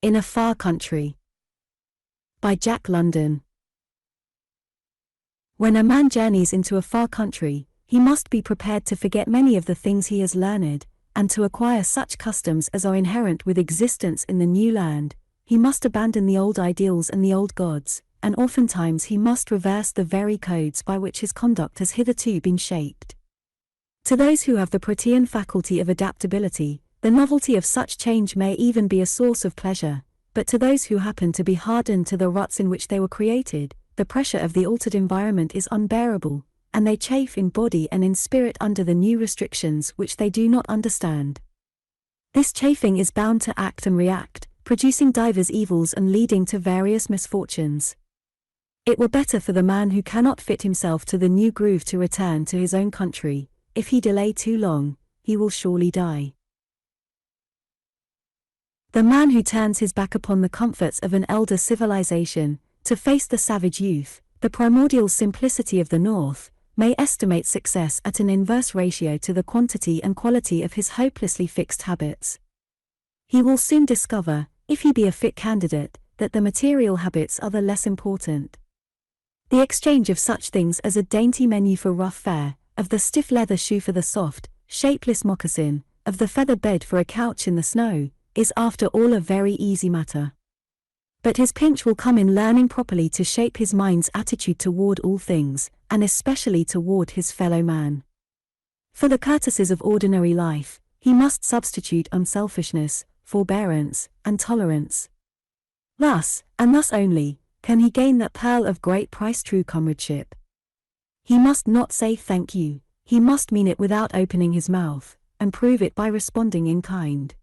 In a Far Country. By Jack London. When a man journeys into a far country, he must be prepared to forget many of the things he has learned, and to acquire such customs as are inherent with existence in the new land. He must abandon the old ideals and the old gods, and oftentimes he must reverse the very codes by which his conduct has hitherto been shaped. To those who have the protean faculty of adaptability, the novelty of such change may even be a source of pleasure, but to those who happen to be hardened to the ruts in which they were created, the pressure of the altered environment is unbearable, and they chafe in body and in spirit under the new restrictions which they do not understand. This chafing is bound to act and react, producing divers evils and leading to various misfortunes. It were better for the man who cannot fit himself to the new groove to return to his own country. If he delay too long, he will surely die. The man who turns his back upon the comforts of an elder civilization, to face the savage youth, the primordial simplicity of the North, may estimate success at an inverse ratio to the quantity and quality of his hopelessly fixed habits. He will soon discover, if he be a fit candidate, that the material habits are the less important. The exchange of such things as a dainty menu for rough fare, of the stiff leather shoe for the soft, shapeless moccasin, of the feather bed for a couch in the snow, is after all a very easy matter. But his pinch will come in learning properly to shape his mind's attitude toward all things, and especially toward his fellow man. For the courtesies of ordinary life, he must substitute unselfishness, forbearance, and tolerance. Thus, and thus only, can he gain that pearl of great price, true comradeship. He must not say thank you, he must mean it without opening his mouth, and prove it by responding in kind.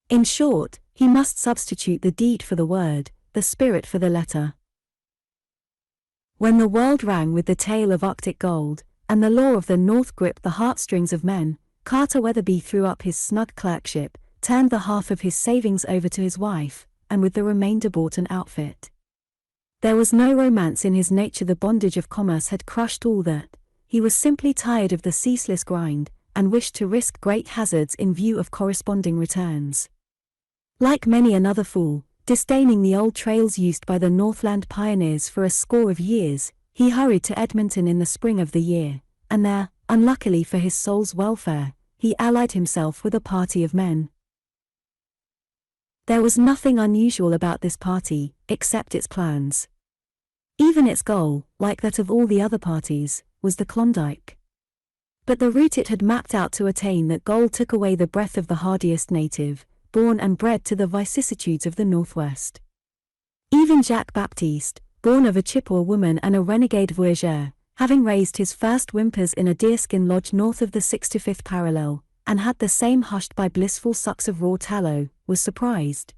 In short, he must substitute the deed for the word, the spirit for the letter. When the world rang with the tale of Arctic gold, and the law of the North gripped the heartstrings of men, Carter Weatherbee threw up his snug clerkship, turned the half of his savings over to his wife, and with the remainder bought an outfit. There was no romance in his nature. The bondage of commerce had crushed all that. He was simply tired of the ceaseless grind, and wished to risk great hazards in view of corresponding returns. Like many another fool, disdaining the old trails used by the Northland pioneers for a score of years, he hurried to Edmonton in the spring of the year, and there, unluckily for his soul's welfare, he allied himself with a party of men. There was nothing unusual about this party, except its plans. Even its goal, like that of all the other parties, was the Klondike. But the route it had mapped out to attain that goal took away the breath of the hardiest native, born and bred to the vicissitudes of the Northwest. Even Jacques Baptiste, born of a Chippewa woman and a renegade voyageur, having raised his first whimpers in a deerskin lodge north of the 65th parallel, and had the same hushed by blissful sucks of raw tallow, was surprised.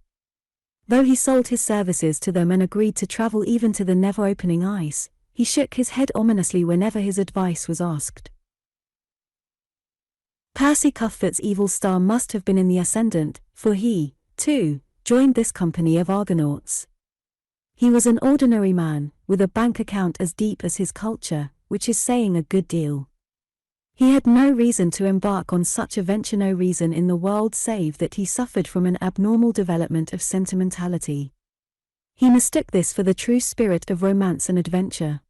Though he sold his services to them and agreed to travel even to the never-opening ice, he shook his head ominously whenever his advice was asked. Percy Cuthbert's evil star must have been in the ascendant, for he, too, joined this company of Argonauts. He was an ordinary man, with a bank account as deep as his culture, which is saying a good deal. He had no reason to embark on such a venture, no reason in the world save that he suffered from an abnormal development of sentimentality. He mistook this for the true spirit of romance and adventure.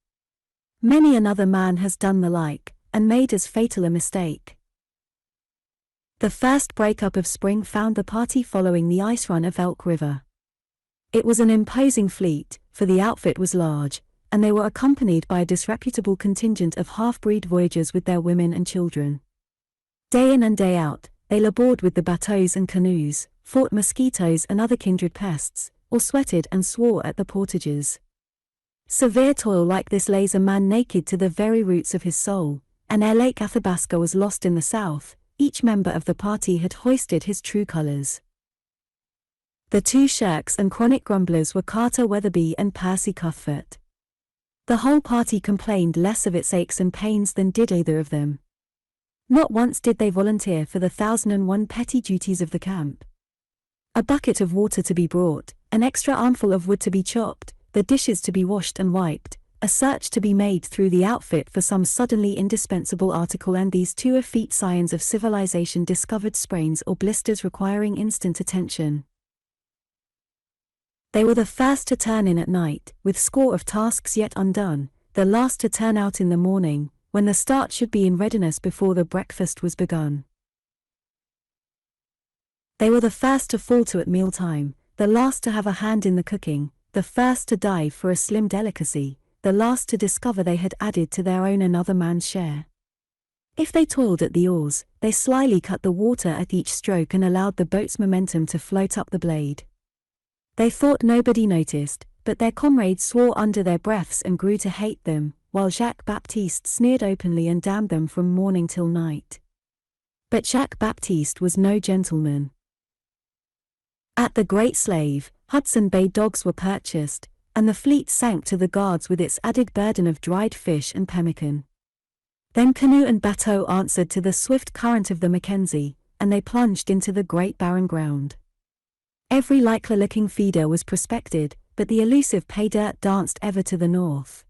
Many another man has done the like, and made as fatal a mistake. The first break-up of spring found the party following the ice run of Elk River. It was an imposing fleet, for the outfit was large, and they were accompanied by a disreputable contingent of half-breed voyagers with their women and children. Day in and day out, they labored with the bateaux and canoes, fought mosquitoes and other kindred pests, or sweated and swore at the portages. Severe toil like this lays a man naked to the very roots of his soul, and ere Lake Athabasca was lost in the south, each member of the party had hoisted his true colors. The two shirks and chronic grumblers were Carter Weatherbee and Percy Cuthbert. The whole party complained less of its aches and pains than did either of them. Not once did they volunteer for the 1,001 petty duties of the camp. A bucket of water to be brought, an extra armful of wood to be chopped, the dishes to be washed and wiped, a search to be made through the outfit for some suddenly indispensable article, and these 2 effete scions of civilization discovered sprains or blisters requiring instant attention. They were the first to turn in at night, with score of tasks yet undone, the last to turn out in the morning, when the start should be in readiness before the breakfast was begun. They were the first to fall to at mealtime, the last to have a hand in the cooking, the first to dive for a slim delicacy, the last to discover they had added to their own another man's share. If they toiled at the oars, they slyly cut the water at each stroke and allowed the boat's momentum to float up the blade. They thought nobody noticed, but their comrades swore under their breaths and grew to hate them, while Jacques Baptiste sneered openly and damned them from morning till night. But Jacques Baptiste was no gentleman. At the Great Slave, Hudson Bay dogs were purchased, and the fleet sank to the guards with its added burden of dried fish and pemmican. Then canoe and bateau answered to the swift current of the Mackenzie, and they plunged into the great barren ground. Every likely-looking feeder was prospected, but the elusive pay-dirt danced ever to the north.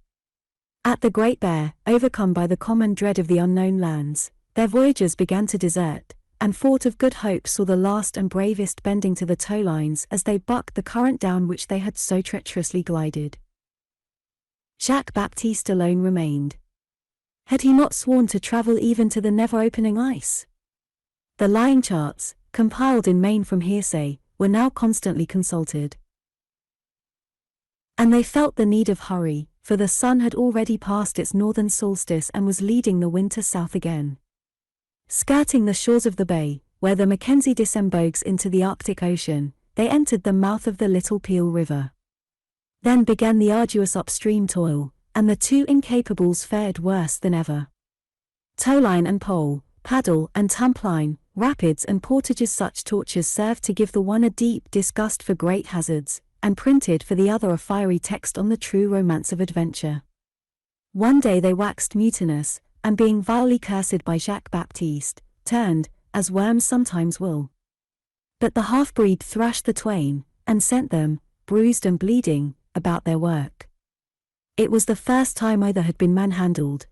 At the Great Bear, overcome by the common dread of the unknown lands, their voyagers began to desert, and Fort of Good Hope saw the last and bravest bending to the tow lines as they bucked the current down which they had so treacherously glided. Jacques Baptiste alone remained. Had he not sworn to travel even to the never-opening ice? The lying charts, compiled in Maine from hearsay, were now constantly consulted. And they felt the need of hurry, for the sun had already passed its northern solstice and was leading the winter south again. Skirting the shores of the bay, where the Mackenzie disembogues into the Arctic Ocean, they entered the mouth of the Little Peel River. Then began the arduous upstream toil, and the 2 incapables fared worse than ever. Towline and pole, paddle and tumpline, rapids and portages, such tortures served to give the one a deep disgust for great hazards, and printed for the other a fiery text on the true romance of adventure. One day they waxed mutinous, and being vilely cursed by Jacques Baptiste, turned, as worms sometimes will. But the half-breed thrashed the twain, and sent them, bruised and bleeding, about their work. It was the first time either had been manhandled.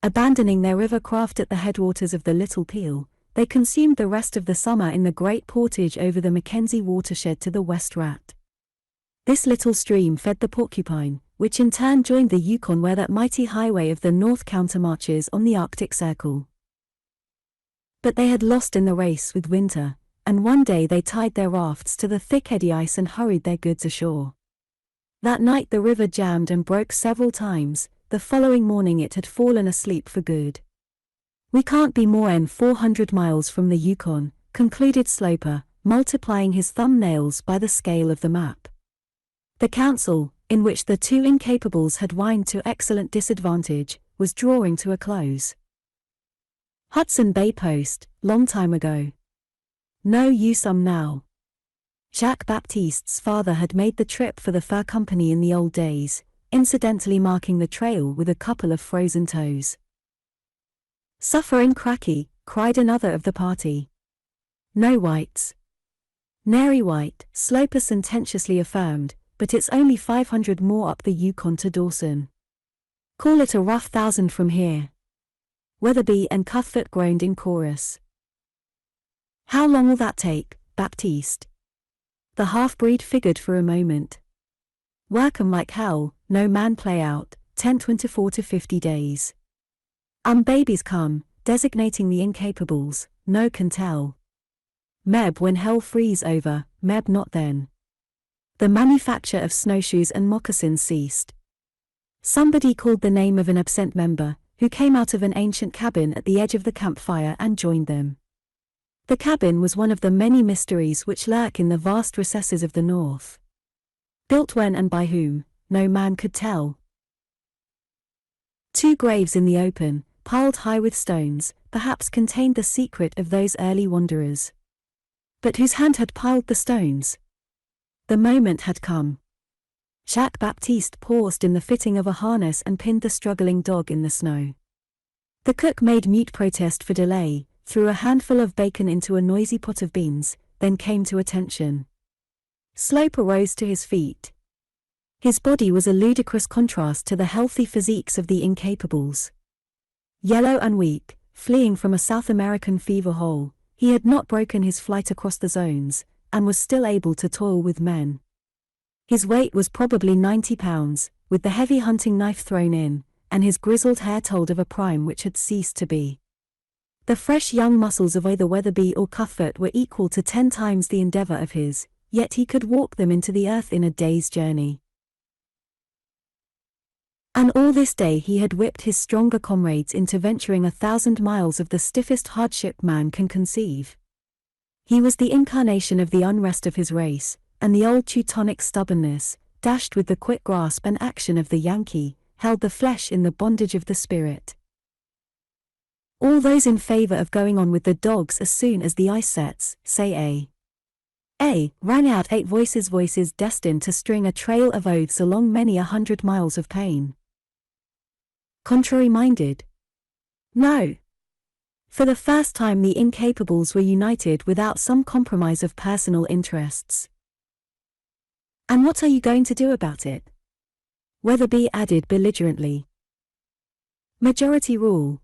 Abandoning their river craft at the headwaters of the Little Peel, they consumed the rest of the summer in the great portage over the Mackenzie watershed to the West Rat. This little stream fed the Porcupine, which in turn joined the Yukon, where that mighty highway of the North countermarches on the Arctic Circle. But they had lost in the race with winter, and one day they tied their rafts to the thick eddy ice and hurried their goods ashore. That night the river jammed and broke several times. The following morning it had fallen asleep for good. "We can't be more than 400 miles from the Yukon," concluded Sloper, multiplying his thumbnails by the scale of the map. The council, in which the 2 incapables had whined to excellent disadvantage, was drawing to a close. Hudson Bay Post, long time ago. No use now. Jacques Baptiste's father had made the trip for the fur company in the old days, incidentally marking the trail with a couple of frozen toes. "Sufferin' cracky," cried another of the party. "No whites." "Nary white," Sloper sententiously affirmed, "but it's only 500 more up the Yukon to Dawson. Call it a rough 1,000 from here." Weatherbee and Cuthbert groaned in chorus. "How long will that take, Baptiste?" The half-breed figured for a moment. "Work 'em like hell, no man play out, 24 to 50 days. Babies come, designating the incapables, no can tell. Meb when hell freeze over, meb not then." The manufacture of snowshoes and moccasins ceased. Somebody called the name of an absent member, who came out of an ancient cabin at the edge of the campfire and joined them. The cabin was one of the many mysteries which lurk in the vast recesses of the North. Built when and by whom, no man could tell. 2 graves in the open, piled high with stones, perhaps contained the secret of those early wanderers. But whose hand had piled the stones? The moment had come. Jacques Baptiste paused in the fitting of a harness and pinned the struggling dog in the snow. The cook made mute protest for delay, threw a handful of bacon into a noisy pot of beans, then came to attention. Sloper rose to his feet. His body was a ludicrous contrast to the healthy physiques of the incapables. Yellow and weak, fleeing from a South American fever hole, he had not broken his flight across the zones, and was still able to toil with men. His weight was probably 90 pounds, with the heavy hunting knife thrown in, and his grizzled hair told of a prime which had ceased to be. The fresh young muscles of either Weatherbee or Cuthbert were equal to 10 times the endeavour of his, yet he could walk them into the earth in a day's journey. And all this day he had whipped his stronger comrades into venturing 1,000 miles of the stiffest hardship man can conceive. He was the incarnation of the unrest of his race, and the old Teutonic stubbornness, dashed with the quick grasp and action of the Yankee, held the flesh in the bondage of the spirit. All those in favor of going on with the dogs as soon as the ice sets, say A, rang out 8 voices destined to string a trail of oaths along many 100 miles of pain. Contrary-minded? No. For the first time the incapables were united without some compromise of personal interests. And what are you going to do about it? Weatherbee added belligerently. Majority rule.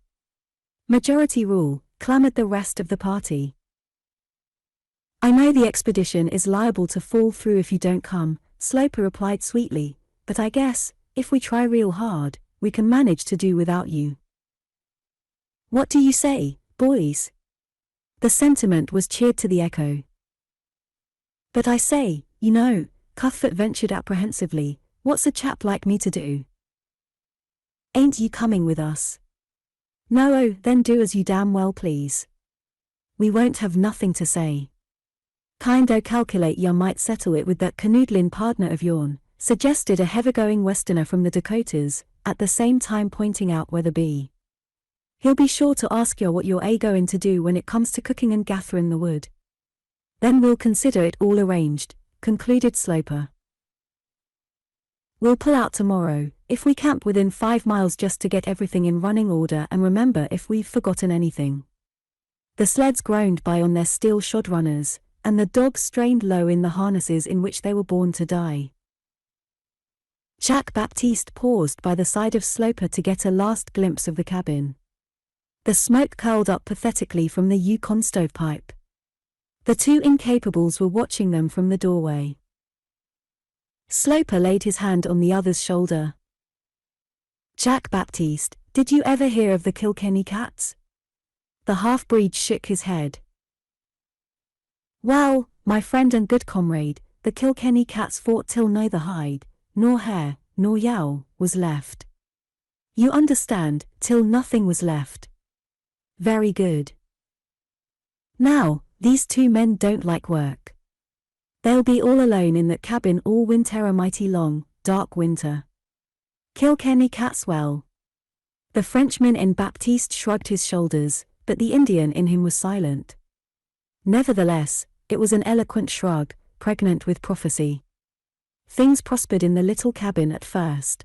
Majority rule, clamored the rest of the party. I know the expedition is liable to fall through if you don't come, Sloper replied sweetly, but I guess, if we try real hard, we can manage to do without you. What do you say, boys? The sentiment was cheered to the echo. But I say, you know, Cuthbert ventured apprehensively, what's a chap like me to do? Ain't you coming with us? No, oh, then do as you damn well please. We won't have nothing to say. Kindo calculate ya might settle it with that canoodlin' partner of yourn, suggested a heavy-going westerner from the Dakotas, at the same time pointing out Weatherbee. He'll be sure to ask you what you're a-goin' to do when it comes to cooking and gatherin' the wood. Then we'll consider it all arranged, concluded Sloper. We'll pull out tomorrow, if we camp within 5 miles just to get everything in running order and remember if we've forgotten anything. The sleds groaned by on their steel-shod runners, and the dogs strained low in the harnesses in which they were born to die. Jacques Baptiste paused by the side of Sloper to get a last glimpse of the cabin. The smoke curled up pathetically from the Yukon stovepipe. The 2 incapables were watching them from the doorway. Sloper laid his hand on the other's shoulder. Jacques Baptiste, did you ever hear of the Kilkenny cats? The half-breed shook his head. Well, my friend and good comrade, the Kilkenny cats fought till neither hide, nor hair, nor yowl, was left. You understand, till nothing was left. Very good. Now, these 2 men don't like work. They'll be all alone in that cabin all winter, a mighty long, dark winter. Kilkenny cats well. The Frenchman in Baptiste shrugged his shoulders, but the Indian in him was silent. Nevertheless, it was an eloquent shrug, pregnant with prophecy. Things prospered in the little cabin at first.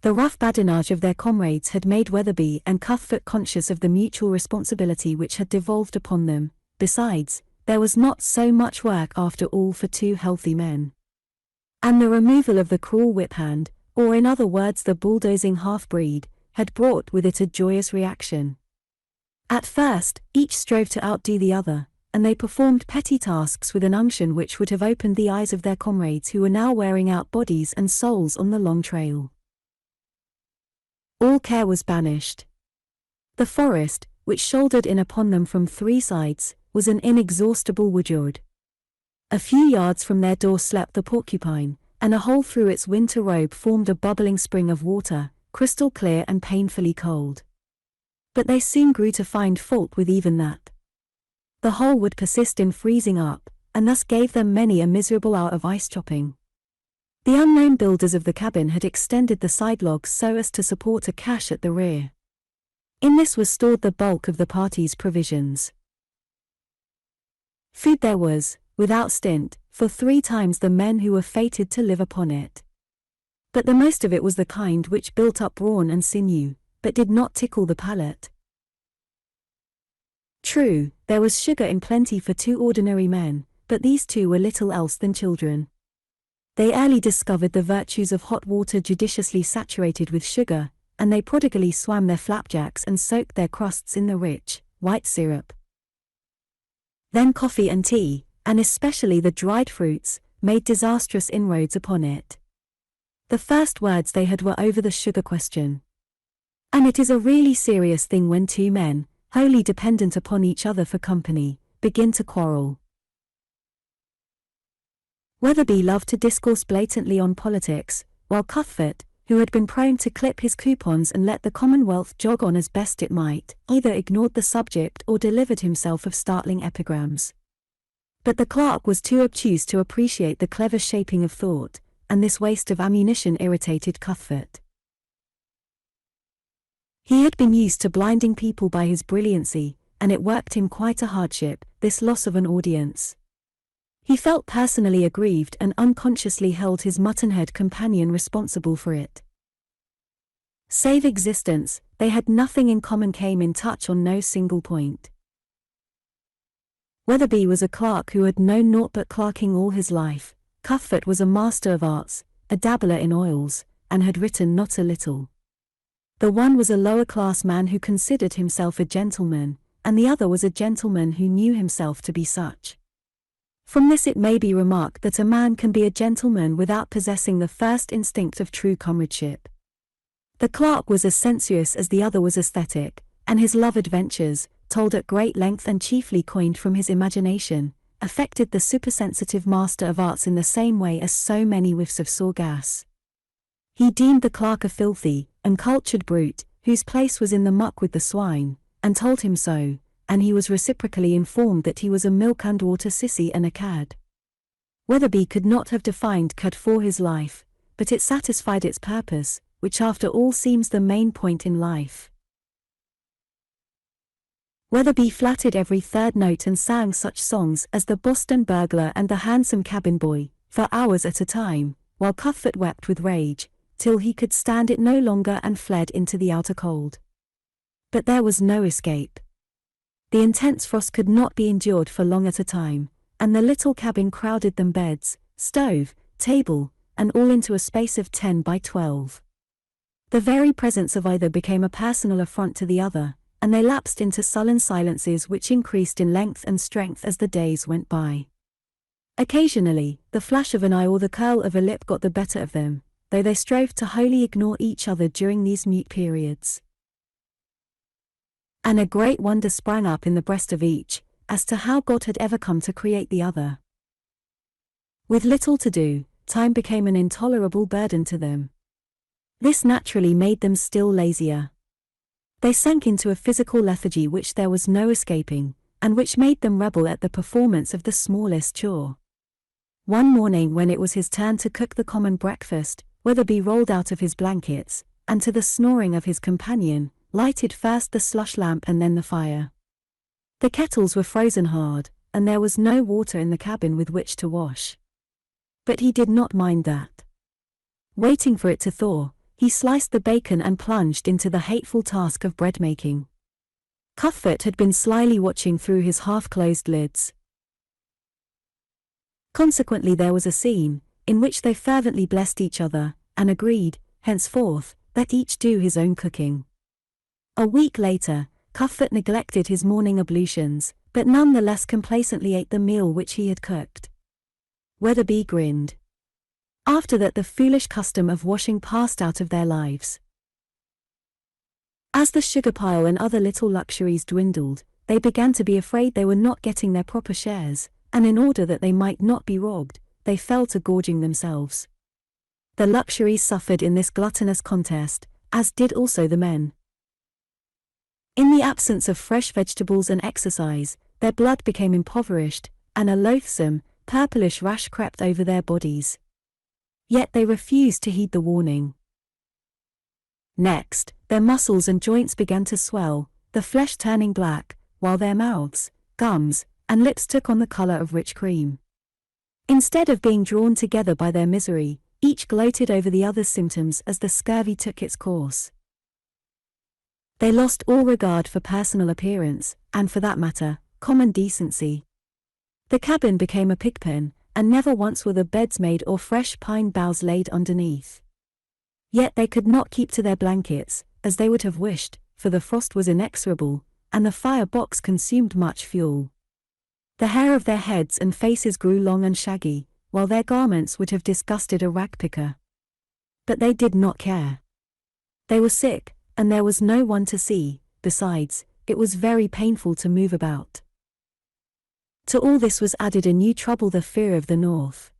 The rough badinage of their comrades had made Weatherbee and Cuthbert conscious of the mutual responsibility which had devolved upon them. Besides, there was not so much work after all for 2 healthy men. And the removal of the cruel whip-hand, or in other words the bulldozing half-breed, had brought with it a joyous reaction. At first, each strove to outdo the other, and they performed petty tasks with an unction which would have opened the eyes of their comrades who were now wearing out bodies and souls on the long trail. All care was banished. The forest, which shouldered in upon them from 3 sides, was an inexhaustible woodyard. A few yards from their door slept the porcupine, and a hole through its winter robe formed a bubbling spring of water, crystal clear and painfully cold. But they soon grew to find fault with even that. The hole would persist in freezing up, and thus gave them many a miserable hour of ice chopping. The unknown builders of the cabin had extended the side logs so as to support a cache at the rear. In this was stored the bulk of the party's provisions. Food there was, without stint, for 3 times the men who were fated to live upon it. But the most of it was the kind which built up brawn and sinew, but did not tickle the palate. True, there was sugar in plenty for 2 ordinary men, but these 2 were little else than children. They early discovered the virtues of hot water judiciously saturated with sugar, and they prodigally swam their flapjacks and soaked their crusts in the rich, white syrup. Then coffee and tea, and especially the dried fruits, made disastrous inroads upon it. The first words they had were over the sugar question. And it is a really serious thing when two men, wholly dependent upon each other for company, begin to quarrel. Weatherbee loved to discourse blatantly on politics, while Cuthbert, who had been prone to clip his coupons and let the Commonwealth jog on as best it might, either ignored the subject or delivered himself of startling epigrams. But the clerk was too obtuse to appreciate the clever shaping of thought, and this waste of ammunition irritated Cuthbert. He had been used to blinding people by his brilliancy, and it worked him quite a hardship, this loss of an audience. He felt personally aggrieved and unconsciously held his muttonhead companion responsible for it. Save existence, they had nothing in common, came in touch on no single point. Weatherbee was a clerk who had known naught but clerking all his life. Cuthbert was a master of arts, a dabbler in oils, and had written not a little. The one was a lower-class man who considered himself a gentleman, and the other was a gentleman who knew himself to be such. From this it may be remarked that a man can be a gentleman without possessing the first instinct of true comradeship. The clerk was as sensuous as the other was aesthetic, and his love adventures, told at great length and chiefly coined from his imagination, affected the supersensitive master of arts in the same way as so many whiffs of saw gas. He deemed the clerk a filthy, uncultured brute, whose place was in the muck with the swine, and told him so, and he was reciprocally informed that he was a milk and water sissy and a cad. Weatherbee could not have defined cad for his life, but it satisfied its purpose, which after all seems the main point in life. Weatherbee flattered every third note and sang such songs as the Boston Burglar and the Handsome Cabin Boy, for hours at a time, while Cuthbert wept with rage, till he could stand it no longer and fled into the outer cold. But there was no escape. The intense frost could not be endured for long at a time, and the little cabin crowded them beds, stove, table, and all into a space of 10 by 12. The very presence of either became a personal affront to the other, and they lapsed into sullen silences which increased in length and strength as the days went by. Occasionally, the flash of an eye or the curl of a lip got the better of them, though they strove to wholly ignore each other during these mute periods. And a great wonder sprang up in the breast of each, as to how God had ever come to create the other. With little to do, time became an intolerable burden to them. This naturally made them still lazier. They sank into a physical lethargy which there was no escaping, and which made them rebel at the performance of the smallest chore. One morning when it was his turn to cook the common breakfast, Weatherbee rolled out of his blankets, and to the snoring of his companion, lighted first the slush lamp and then the fire. The kettles were frozen hard, and there was no water in the cabin with which to wash. But he did not mind that. Waiting for it to thaw, he sliced the bacon and plunged into the hateful task of bread making. Cuthbert had been slyly watching through his half-closed lids. Consequently there was a scene, in which they fervently blessed each other, and agreed, henceforth, that each do his own cooking. A week later, Cuthbert neglected his morning ablutions, but none the less complacently ate the meal which he had cooked. Weatherbee grinned. After that the foolish custom of washing passed out of their lives. As the sugar pile and other little luxuries dwindled, they began to be afraid they were not getting their proper shares, and in order that they might not be robbed, they fell to gorging themselves. The luxuries suffered in this gluttonous contest, as did also the men. In the absence of fresh vegetables and exercise, their blood became impoverished, and a loathsome, purplish rash crept over their bodies. Yet they refused to heed the warning. Next, their muscles and joints began to swell, the flesh turning black, while their mouths, gums, and lips took on the color of rich cream. Instead of being drawn together by their misery, each gloated over the other's symptoms as the scurvy took its course. They lost all regard for personal appearance, and for that matter, common decency. The cabin became a pigpen, and never once were the beds made or fresh pine boughs laid underneath. Yet they could not keep to their blankets, as they would have wished, for the frost was inexorable, and the fire-box consumed much fuel. The hair of their heads and faces grew long and shaggy, while their garments would have disgusted a rag-picker. But they did not care. They were sick, and there was no one to see. Besides, it was very painful to move about. To all this was added a new trouble, the fear of the north.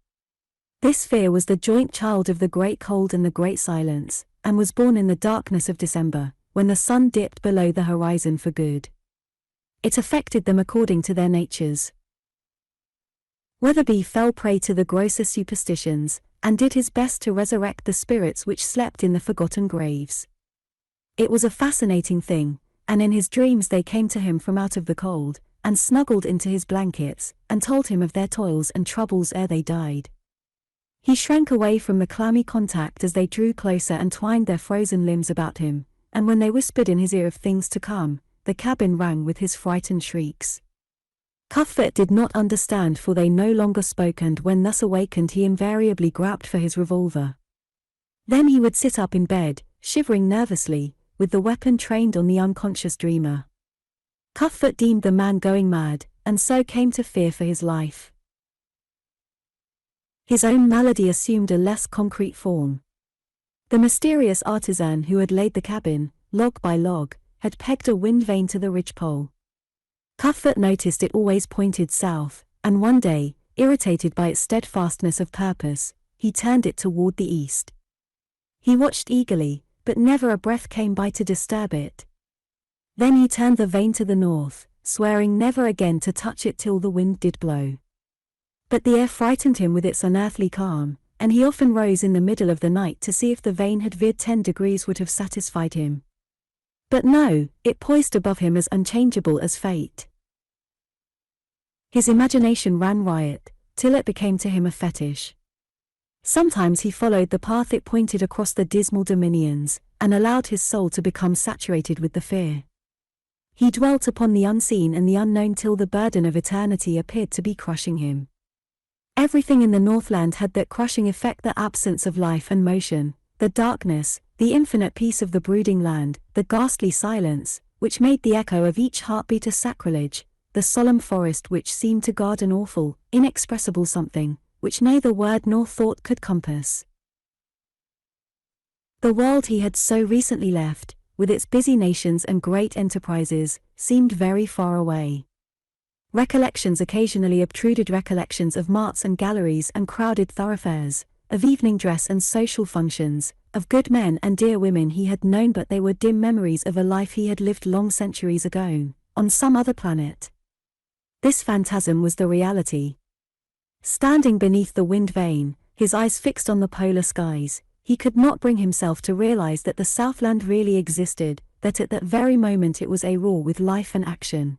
This fear was the joint child of the great cold and the great silence, and was born in the darkness of December, when the sun dipped below the horizon for good. It affected them according to their natures. Weatherbee fell prey to the grosser superstitions, and did his best to resurrect the spirits which slept in the forgotten graves. It was a fascinating thing, and in his dreams they came to him from out of the cold, and snuggled into his blankets, and told him of their toils and troubles ere they died. He shrank away from the clammy contact as they drew closer and twined their frozen limbs about him, and when they whispered in his ear of things to come, the cabin rang with his frightened shrieks. Cuthbert did not understand, for they no longer spoke, and when thus awakened he invariably groped for his revolver. Then he would sit up in bed, shivering nervously, with the weapon trained on the unconscious dreamer. Cuthbert deemed the man going mad, and so came to fear for his life. His own malady assumed a less concrete form. The mysterious artisan who had laid the cabin, log by log, had pegged a wind vane to the ridgepole. Cuthbert noticed it always pointed south, and one day, irritated by its steadfastness of purpose, he turned it toward the east. He watched eagerly, but never a breath came by to disturb it. Then he turned the vane to the north, swearing never again to touch it till the wind did blow. But the air frightened him with its unearthly calm, and he often rose in the middle of the night to see if the vane had veered 10 degrees would have satisfied him. But no, it poised above him as unchangeable as fate. His imagination ran riot, till it became to him a fetish. Sometimes he followed the path it pointed across the dismal dominions, and allowed his soul to become saturated with the fear. He dwelt upon the unseen and the unknown till the burden of eternity appeared to be crushing him. Everything in the Northland had that crushing effect: the absence of life and motion, the darkness, the infinite peace of the brooding land, the ghastly silence, which made the echo of each heartbeat a sacrilege, the solemn forest which seemed to guard an awful, inexpressible something, which neither word nor thought could compass. The world he had so recently left, with its busy nations and great enterprises, seemed very far away. Recollections occasionally obtruded, recollections of marts and galleries and crowded thoroughfares, of evening dress and social functions, of good men and dear women he had known, but they were dim memories of a life he had lived long centuries ago, on some other planet. This phantasm was the reality. Standing beneath the wind vane, his eyes fixed on the polar skies, he could not bring himself to realize that the Southland really existed, that at that very moment it was a-raw with life and action.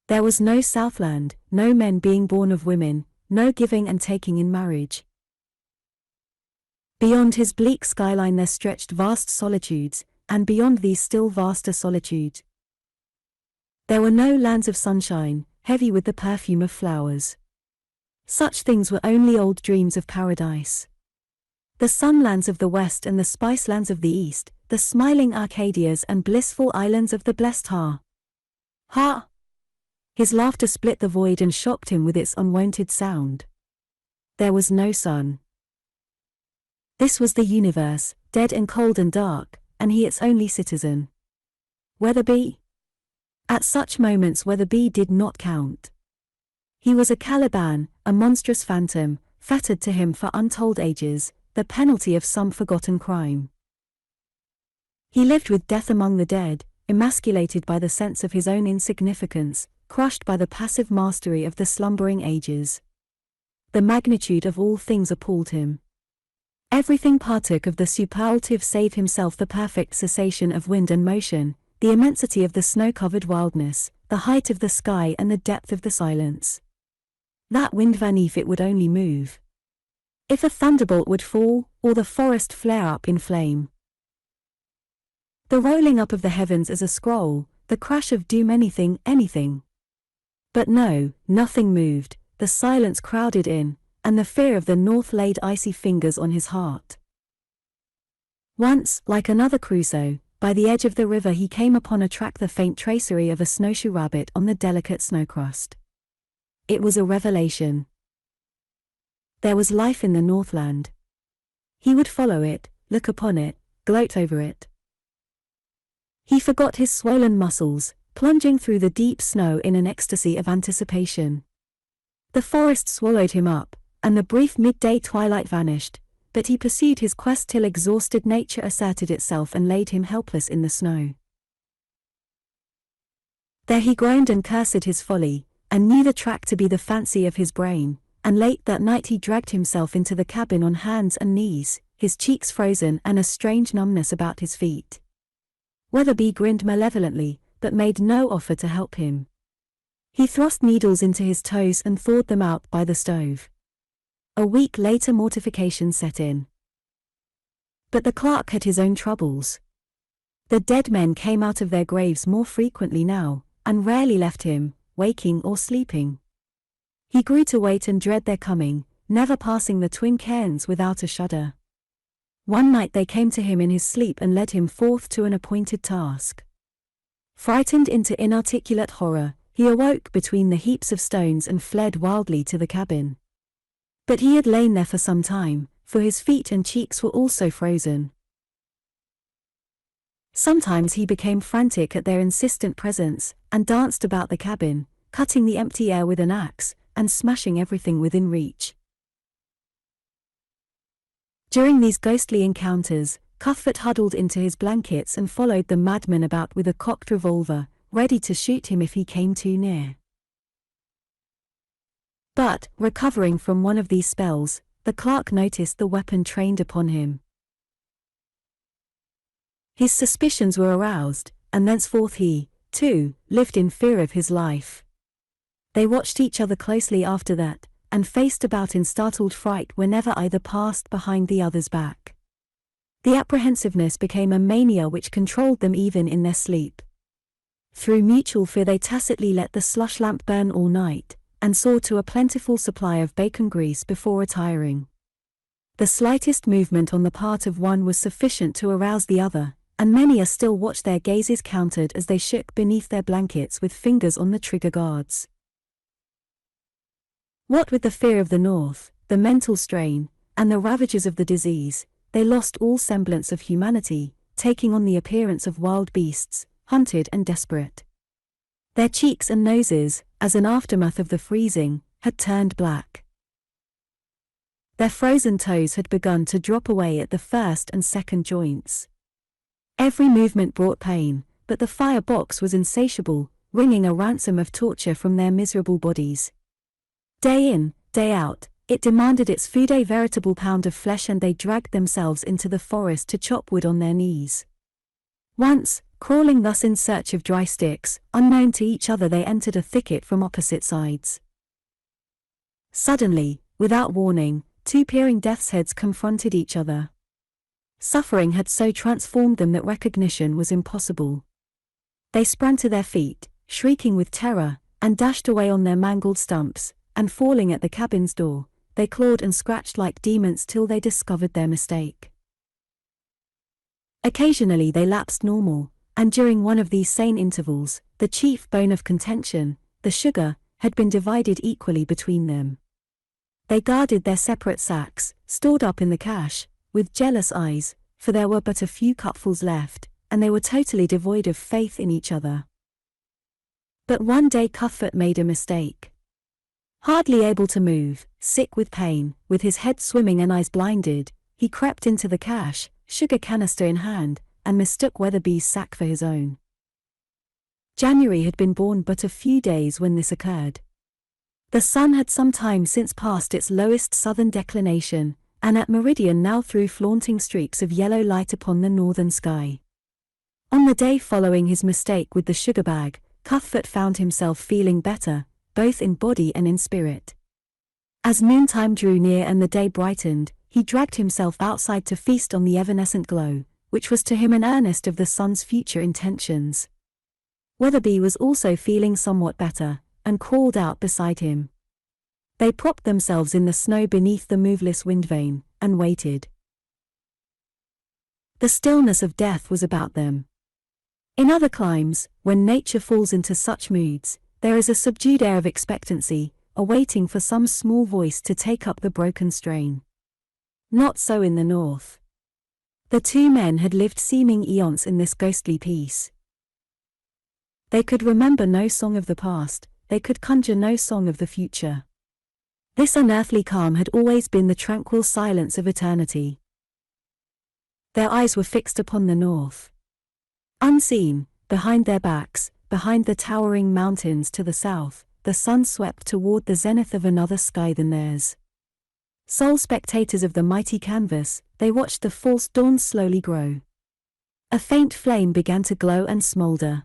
There was no Southland, no men being born of women, no giving and taking in marriage. Beyond his bleak skyline there stretched vast solitudes, and beyond these still vaster solitudes. There were no lands of sunshine, heavy with the perfume of flowers. Such things were only old dreams of paradise. The sunlands of the west and the spice lands of the east, the smiling Arcadias and blissful islands of the blessed Ha. Ha! His laughter split the void and shocked him with its unwonted sound. There was no sun. This was the universe, dead and cold and dark, and he its only citizen. Weatherbee? At such moments Weatherbee did not count. He was a Caliban, a monstrous phantom, fettered to him for untold ages, the penalty of some forgotten crime. He lived with death among the dead, emasculated by the sense of his own insignificance, crushed by the passive mastery of the slumbering ages. The magnitude of all things appalled him. Everything partook of the superlative save himself: the perfect cessation of wind and motion, the immensity of the snow-covered wildness, the height of the sky and the depth of the silence. That wind vane, if it would only move. If a thunderbolt would fall, or the forest flare up in flame. The rolling up of the heavens as a scroll, the crash of doom, anything. But no, nothing moved, the silence crowded in, and the fear of the north laid icy fingers on his heart. Once, like another Crusoe, by the edge of the river he came upon a track, the faint tracery of a snowshoe rabbit on the delicate snow crust. It was a revelation. There was life in the Northland. He would follow it, look upon it, gloat over it. He forgot his swollen muscles, plunging through the deep snow in an ecstasy of anticipation. The forest swallowed him up, and the brief midday twilight vanished, but he pursued his quest till exhausted nature asserted itself and laid him helpless in the snow. There he groaned and cursed his folly, and knew the track to be the fancy of his brain, and late that night he dragged himself into the cabin on hands and knees, his cheeks frozen and a strange numbness about his feet. Weatherbee grinned malevolently, but made no offer to help him. He thrust needles into his toes and thawed them out by the stove. A week later mortification set in. But the clerk had his own troubles. The dead men came out of their graves more frequently now, and rarely left him, waking or sleeping. He grew to wait and dread their coming, never passing the twin cairns without a shudder. One night they came to him in his sleep and led him forth to an appointed task. Frightened into inarticulate horror, he awoke between the heaps of stones and fled wildly to the cabin. But he had lain there for some time, for his feet and cheeks were also frozen. Sometimes he became frantic at their insistent presence, and danced about the cabin, cutting the empty air with an axe, and smashing everything within reach. During these ghostly encounters, Cuthbert huddled into his blankets and followed the madman about with a cocked revolver, ready to shoot him if he came too near. But, recovering from one of these spells, the clerk noticed the weapon trained upon him. His suspicions were aroused, and thenceforth he, too, lived in fear of his life. They watched each other closely after that, and faced about in startled fright whenever either passed behind the other's back. The apprehensiveness became a mania which controlled them even in their sleep. Through mutual fear they tacitly let the slush lamp burn all night, and saw to a plentiful supply of bacon grease before retiring. The slightest movement on the part of one was sufficient to arouse the other, and many a still watched their gazes countered as they shook beneath their blankets with fingers on the trigger guards. What with the fear of the north, the mental strain, and the ravages of the disease, they lost all semblance of humanity, taking on the appearance of wild beasts, hunted and desperate. Their cheeks and noses, as an aftermath of the freezing, had turned black. Their frozen toes had begun to drop away at the first and second joints. Every movement brought pain, but the firebox was insatiable, wringing a ransom of torture from their miserable bodies. Day in, day out, it demanded its food, a veritable pound of flesh, and they dragged themselves into the forest to chop wood on their knees. Once, crawling thus in search of dry sticks, unknown to each other they entered a thicket from opposite sides. Suddenly, without warning, two peering death's heads confronted each other. Suffering had so transformed them that recognition was impossible. They sprang to their feet, shrieking with terror, and dashed away on their mangled stumps, and falling at the cabin's door, they clawed and scratched like demons till they discovered their mistake. Occasionally they lapsed normal, and during one of these sane intervals, the chief bone of contention, the sugar, had been divided equally between them. They guarded their separate sacks, stored up in the cache, with jealous eyes, for there were but a few cupfuls left, and they were totally devoid of faith in each other. But one day Cuthbert made a mistake. Hardly able to move, sick with pain, with his head swimming and eyes blinded, he crept into the cache, sugar canister in hand, and mistook Weatherbee's sack for his own. January had been born but a few days when this occurred. The sun had some time since passed its lowest southern declination, and at meridian now threw flaunting streaks of yellow light upon the northern sky. On the day following his mistake with the sugar bag, Cuthbert found himself feeling better, both in body and in spirit. As noontime drew near and the day brightened, he dragged himself outside to feast on the evanescent glow, which was to him an earnest of the sun's future intentions. Weatherbee was also feeling somewhat better, and crawled out beside him. They propped themselves in the snow beneath the moveless wind vane, and waited. The stillness of death was about them. In other climes, when nature falls into such moods, there is a subdued air of expectancy, awaiting for some small voice to take up the broken strain. Not so in the north. The two men had lived seeming eons in this ghostly peace. They could remember no song of the past, they could conjure no song of the future. This unearthly calm had always been the tranquil silence of eternity. Their eyes were fixed upon the north. Unseen, behind their backs, behind the towering mountains to the south, the sun swept toward the zenith of another sky than theirs. Sole spectators of the mighty canvas, they watched the false dawn slowly grow. A faint flame began to glow and smolder.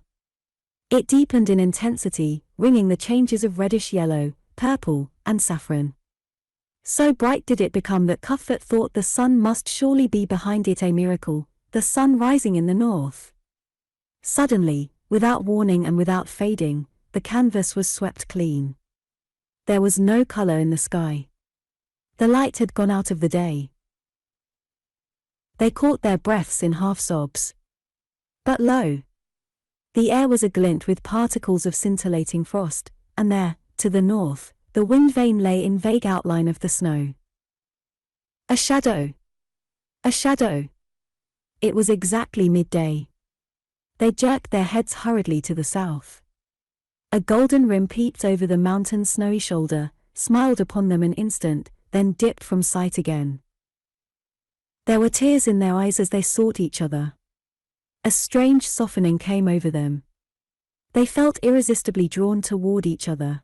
It deepened in intensity, ringing the changes of reddish yellow, purple, and saffron. So bright did it become that Cuthbert thought the sun must surely be behind it, a miracle, the sun rising in the north. Suddenly, without warning and without fading, the canvas was swept clean. There was no color in the sky. The light had gone out of the day. They caught their breaths in half-sobs. But lo! The air was aglint with particles of scintillating frost, and there, to the north, the wind vane lay in vague outline of the snow. A shadow! A shadow! It was exactly midday. They jerked their heads hurriedly to the south. A golden rim peeped over the mountain's snowy shoulder, smiled upon them an instant, then dipped from sight again. There were tears in their eyes as they sought each other. A strange softening came over them. They felt irresistibly drawn toward each other.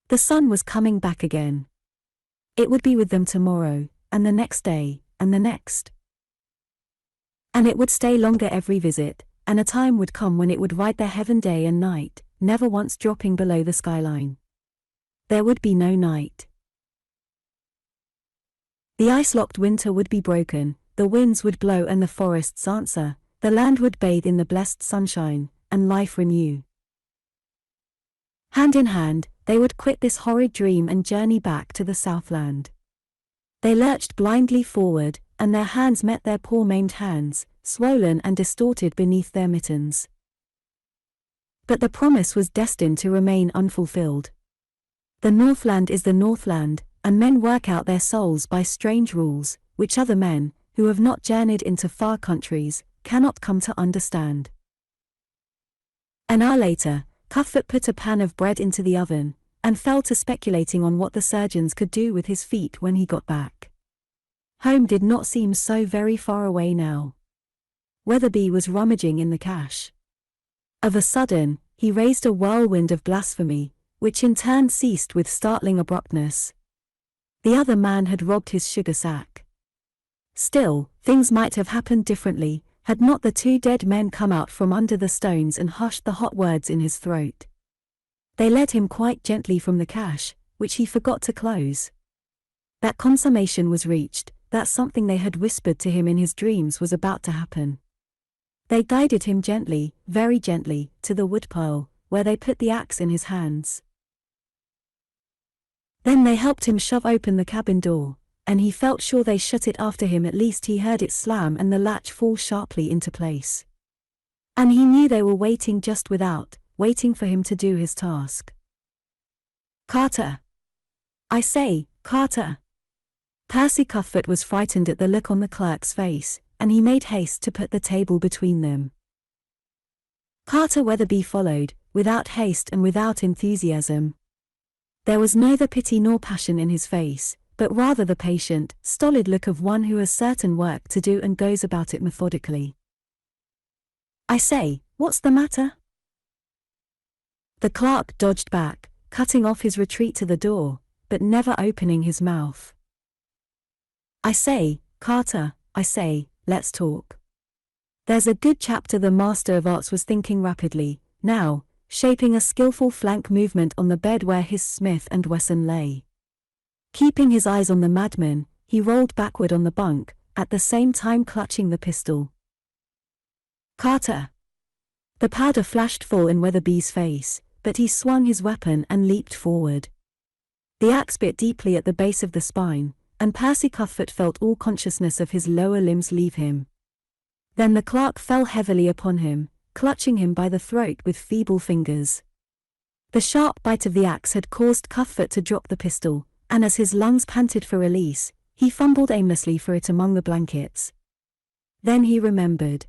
The sun was coming back again. It would be with them tomorrow, and the next day, and the next. And it would stay longer every visit, and a time would come when it would ride their heaven day and night, never once dropping below the skyline. There would be no night. The ice-locked winter would be broken, the winds would blow and the forests answer, the land would bathe in the blessed sunshine, and life renew. Hand in hand, they would quit this horrid dream and journey back to the Southland. They lurched blindly forward, and their hands met their poor maimed hands, swollen and distorted beneath their mittens. But the promise was destined to remain unfulfilled. The Northland is the Northland, and men work out their souls by strange rules, which other men, who have not journeyed into far countries, cannot come to understand. An hour later, Cuthbert put a pan of bread into the oven, and fell to speculating on what the surgeons could do with his feet when he got back. Home did not seem so very far away now. Weatherbee was rummaging in the cache. Of a sudden, he raised a whirlwind of blasphemy, which in turn ceased with startling abruptness. The other man had robbed his sugar sack. Still, things might have happened differently, had not the two dead men come out from under the stones and hushed the hot words in his throat. They led him quite gently from the cache, which he forgot to close. That consummation was reached, that something they had whispered to him in his dreams was about to happen. They guided him gently, very gently, to the woodpile, where they put the axe in his hands. Then they helped him shove open the cabin door, and he felt sure they shut it after him. At least he heard it slam and the latch fall sharply into place. And he knew they were waiting just without, waiting for him to do his task. "Carter! I say, Carter!" Percy Cuthbert was frightened at the look on the clerk's face, and he made haste to put the table between them. Carter Weatherbee followed, without haste and without enthusiasm. There was neither pity nor passion in his face, but rather the patient, stolid look of one who has certain work to do and goes about it methodically. "I say, what's the matter?" The clerk dodged back, cutting off his retreat to the door, but never opening his mouth. "I say, Carter, I say, let's talk. There's a good chapter." The Master of Arts was thinking rapidly, now, shaping a skillful flank movement on the bed where his Smith and Wesson lay. Keeping his eyes on the madman, he rolled backward on the bunk, at the same time clutching the pistol. "Carter!" The powder flashed full in Weatherbee's face, but he swung his weapon and leaped forward. The axe bit deeply at the base of the spine, and Percy Cuthbert felt all consciousness of his lower limbs leave him. Then the clerk fell heavily upon him, clutching him by the throat with feeble fingers. The sharp bite of the axe had caused Cuthbert to drop the pistol, and as his lungs panted for release, he fumbled aimlessly for it among the blankets. Then he remembered.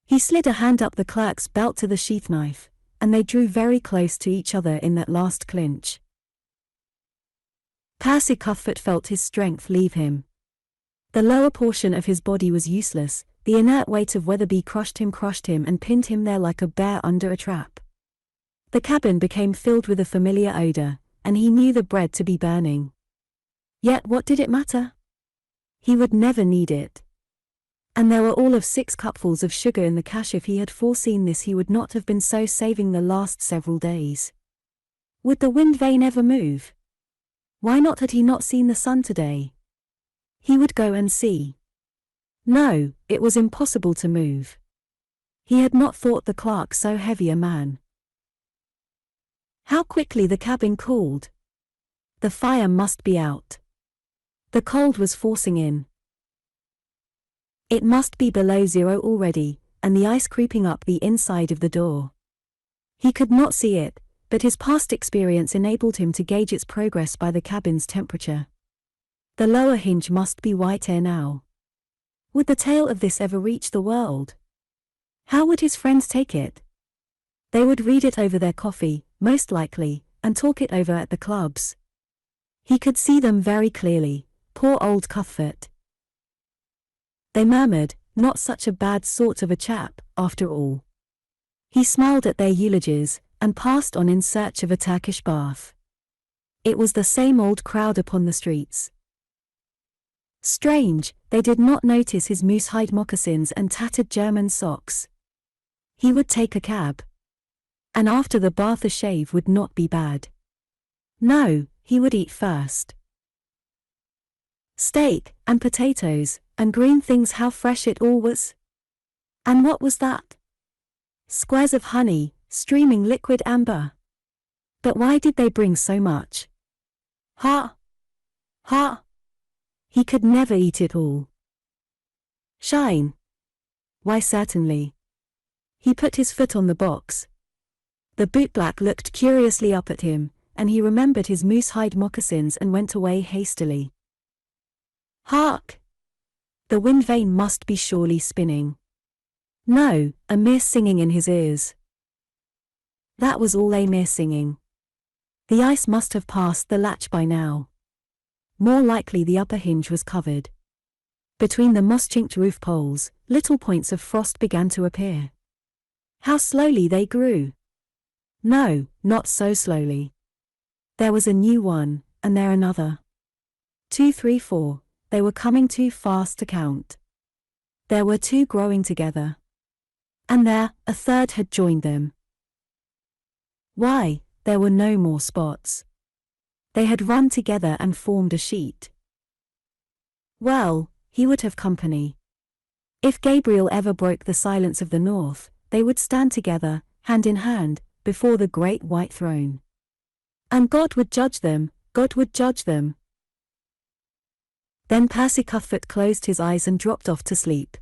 He slid a hand up the clerk's belt to the sheath knife, and they drew very close to each other in that last clinch. Percy Cuthbert felt his strength leave him. The lower portion of his body was useless, the inert weight of Weatherbee crushed him and pinned him there like a bear under a trap. The cabin became filled with a familiar odor, and he knew the bread to be burning. Yet what did it matter? He would never need it. And there were all of 6 cupfuls of sugar in the cache. If he had foreseen this, he would not have been so saving the last several days. Would the wind vane ever move? Why not had he not seen the sun today? He would go and see. No, it was impossible to move. He had not thought the clerk so heavy a man. How quickly the cabin cooled. The fire must be out. The cold was forcing in. It must be below zero already, and the ice creeping up the inside of the door. He could not see it, but his past experience enabled him to gauge its progress by the cabin's temperature. The lower hinge must be white air now. Would the tale of this ever reach the world? How would his friends take it? They would read it over their coffee, most likely, and talk it over at the clubs. He could see them very clearly. Poor old Cuthbert. They murmured, not such a bad sort of a chap, after all. He smiled at their eulogies, and passed on in search of a Turkish bath. It was the same old crowd upon the streets. Strange, they did not notice his moose-hide moccasins and tattered German socks. He would take a cab. And after the bath a shave would not be bad. No, he would eat first. Steak, and potatoes, and green things, how fresh it all was. And what was that? Squares of honey, streaming liquid amber. But why did they bring so much? Ha! Ha! He could never eat it all. Shine? Why certainly. He put his foot on the box. The bootblack looked curiously up at him, and he remembered his moose-hide moccasins and went away hastily. Hark! The wind vane must be surely spinning. No, a mere singing in his ears. That was all, a mere singing. The ice must have passed the latch by now. More likely the upper hinge was covered. Between the moss-chinked roof poles, little points of frost began to appear. How slowly they grew! No, not so slowly. There was a new one, and there another. 2, 3, 4. They were coming too fast to count. There were 2 growing together. And there, a third had joined them. Why, there were no more spots. They had run together and formed a sheet. Well, he would have company. If Gabriel ever broke the silence of the north, they would stand together, hand in hand, before the great white throne. And God would judge them, God would judge them. Then Percy Cuthbert closed his eyes and dropped off to sleep.